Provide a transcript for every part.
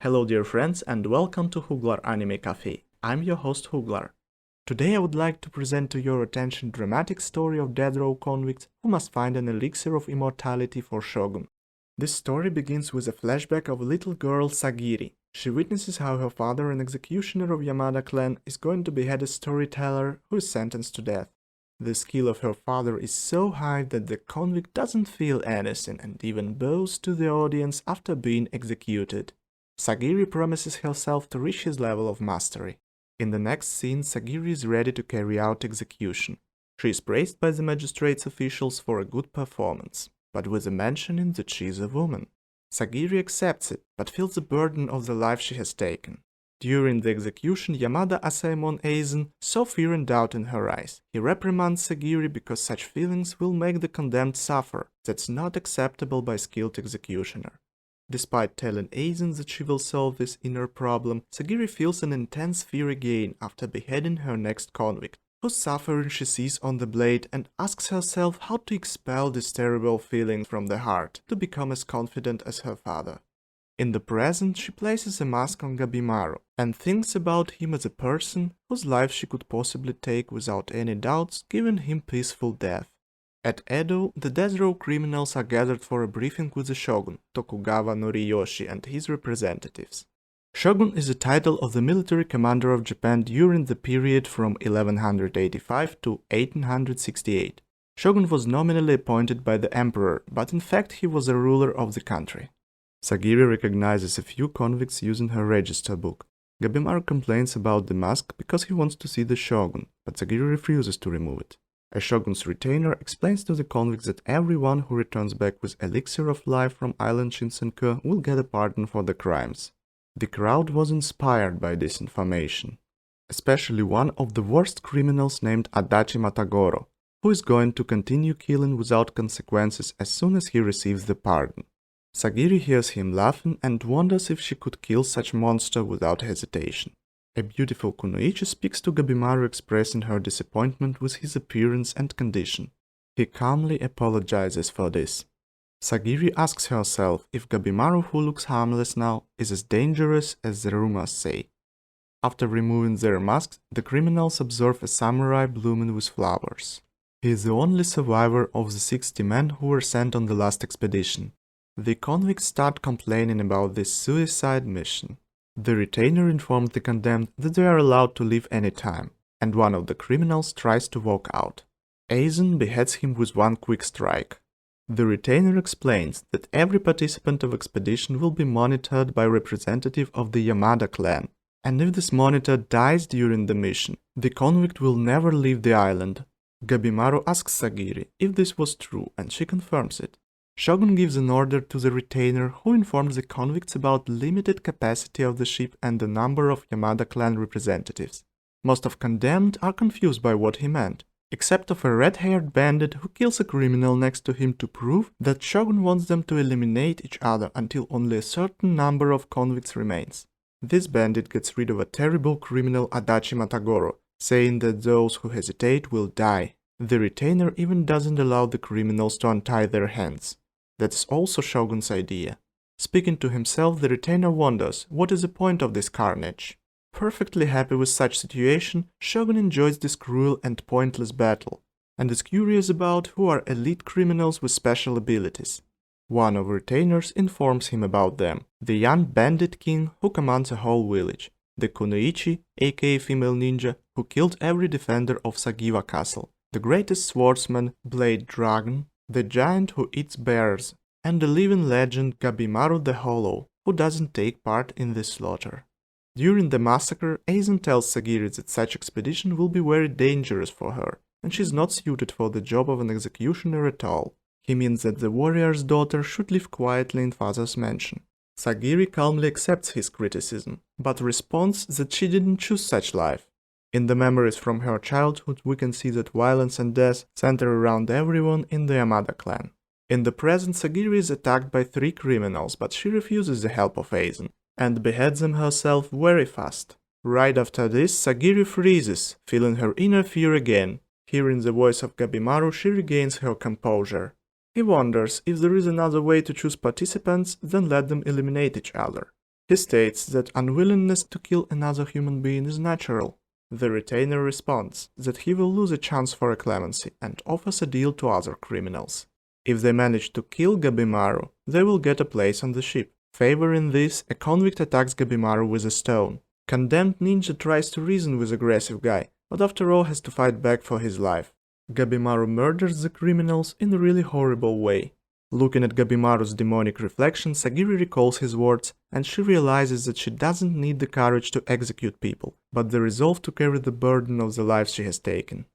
Hello dear friends and welcome to Huglar Anime Cafe. I'm your host Huglar. Today I would like to present to your attention dramatic story of death row convicts who must find an elixir of immortality for Shogun. This story begins with a flashback of a little girl Sagiri. She witnesses how her father, an executioner of Yamada clan, is going to behead a storyteller who is sentenced to death. The skill of her father is so high that the convict doesn't feel anything and even bows to the audience after being executed. Sagiri promises herself to reach his level of mastery. In the next scene, Sagiri is ready to carry out execution. She is praised by the magistrate's officials for a good performance, but with a mentioning that she is a woman. Sagiri accepts it, but feels the burden of the life she has taken. During the execution, Yamada Asaemon Aizen saw fear and doubt in her eyes. He reprimands Sagiri because such feelings will make the condemned suffer. That's not acceptable by skilled executioner. Despite telling Aizen that she will solve this inner problem, Sagiri feels an intense fear again after beheading her next convict, whose suffering she sees on the blade and asks herself how to expel this terrible feeling from the heart to become as confident as her father. In the present, she places a mask on Gabimaru and thinks about him as a person whose life she could possibly take without any doubts, giving him peaceful death. At Edo, the death row criminals are gathered for a briefing with the Shogun, Tokugawa Noriyoshi, and his representatives. Shogun is the title of the military commander of Japan during the period from 1185 to 1868. Shogun was nominally appointed by the emperor, but in fact he was a ruler of the country. Sagiri recognizes a few convicts using her register book. Gabimaru complains about the mask because he wants to see the Shogun, but Sagiri refuses to remove it. A Shogun's retainer explains to the convicts that everyone who returns back with Elixir of Life from island Shinsenkyo will get a pardon for the crimes. The crowd was inspired by this information, especially one of the worst criminals named Adachi Matagoro, who is going to continue killing without consequences as soon as he receives the pardon. Sagiri hears him laughing and wonders if she could kill such a monster without hesitation. A beautiful kunoichi speaks to Gabimaru expressing her disappointment with his appearance and condition. He calmly apologizes for this. Sagiri asks herself if Gabimaru, who looks harmless now, is as dangerous as the rumors say. After removing their masks, the criminals observe a samurai blooming with flowers. He is the only survivor of the 60 men who were sent on the last expedition. The convicts start complaining about this suicide mission. The retainer informs the condemned that they are allowed to leave any time, and one of the criminals tries to walk out. Aizen beheads him with one quick strike. The retainer explains that every participant of expedition will be monitored by a representative of the Yamada clan, and if this monitor dies during the mission, the convict will never leave the island. Gabimaru asks Sagiri if this was true, and she confirms it. Shogun gives an order to the retainer, who informs the convicts about the limited capacity of the ship and the number of Yamada clan representatives. Most of condemned are confused by what he meant, except of a red-haired bandit who kills a criminal next to him to prove that Shogun wants them to eliminate each other until only a certain number of convicts remains. This bandit gets rid of a terrible criminal Adachi Matagoro, saying that those who hesitate will die. The retainer even doesn't allow the criminals to untie their hands. That's also Shogun's idea. Speaking to himself, the retainer wonders what is the point of this carnage. Perfectly happy with such situation, Shogun enjoys this cruel and pointless battle, and is curious about who are elite criminals with special abilities. One of retainers informs him about them, the young bandit king who commands a whole village, the kunoichi, aka female ninja, who killed every defender of Sagiwa castle, the greatest swordsman, Blade Dragon, the giant who eats bears, and the living legend Gabimaru the Hollow, who doesn't take part in this slaughter. During the massacre, Aizen tells Sagiri that such expedition will be very dangerous for her, and she's not suited for the job of an executioner at all. He means that the warrior's daughter should live quietly in father's mansion. Sagiri calmly accepts his criticism, but responds that she didn't choose such life. In the memories from her childhood, we can see that violence and death center around everyone in the Yamada clan. In the present, Sagiri is attacked by 3 criminals, but she refuses the help of Aizen, and beheads them herself very fast. Right after this, Sagiri freezes, feeling her inner fear again. Hearing the voice of Gabimaru, she regains her composure. He wonders if there is another way to choose participants than let them eliminate each other. He states that unwillingness to kill another human being is natural. The retainer responds that he will lose a chance for a clemency and offers a deal to other criminals. If they manage to kill Gabimaru, they will get a place on the ship. Favoring this, a convict attacks Gabimaru with a stone. Condemned ninja tries to reason with aggressive guy, but after all has to fight back for his life. Gabimaru murders the criminals in a really horrible way. Looking at Gabimaru's demonic reflection, Sagiri recalls his words, and she realizes that she doesn't need the courage to execute people, but the resolve to carry the burden of the lives she has taken.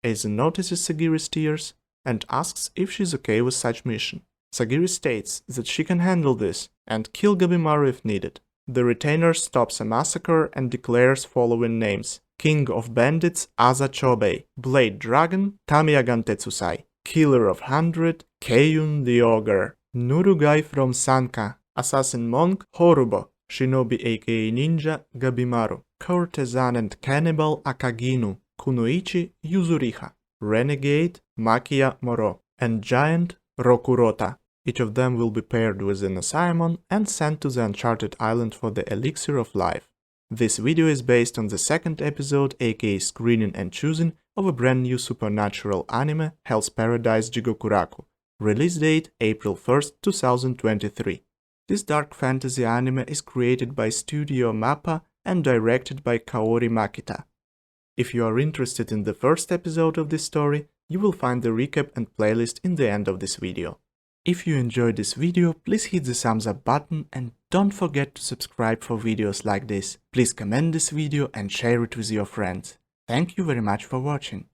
Aizen notices Sagiri's tears and asks if she's okay with such mission. Sagiri states that she can handle this and kill Gabimaru if needed. The retainer stops a massacre and declares following names: King of Bandits Asa Chobei, Blade Dragon Tamiyagan Tetsusai, Killer of 100 Keiyun the Ogre, Nurugai from Sanka, Assassin Monk Horubo, Shinobi aka Ninja Gabimaru, Courtesan and Cannibal Akaginu, Kunoichi Yuzuriha, Renegade Makiya Moro, and Giant Rokurota. Each of them will be paired with an Asaemon and sent to the Uncharted Island for the Elixir of Life. This video is based on the second episode, aka Screening and Choosing, of a brand new supernatural anime, Hell's Paradise Jigokuraku. Release date April 1st, 2023. This dark fantasy anime is created by Studio Mappa and directed by Kaori Makita. If you are interested in the first episode of this story, you will find the recap and playlist in the end of this video. If you enjoyed this video, please hit the thumbs up button and don't forget to subscribe for videos like this. Please comment this video and share it with your friends. Thank you very much for watching.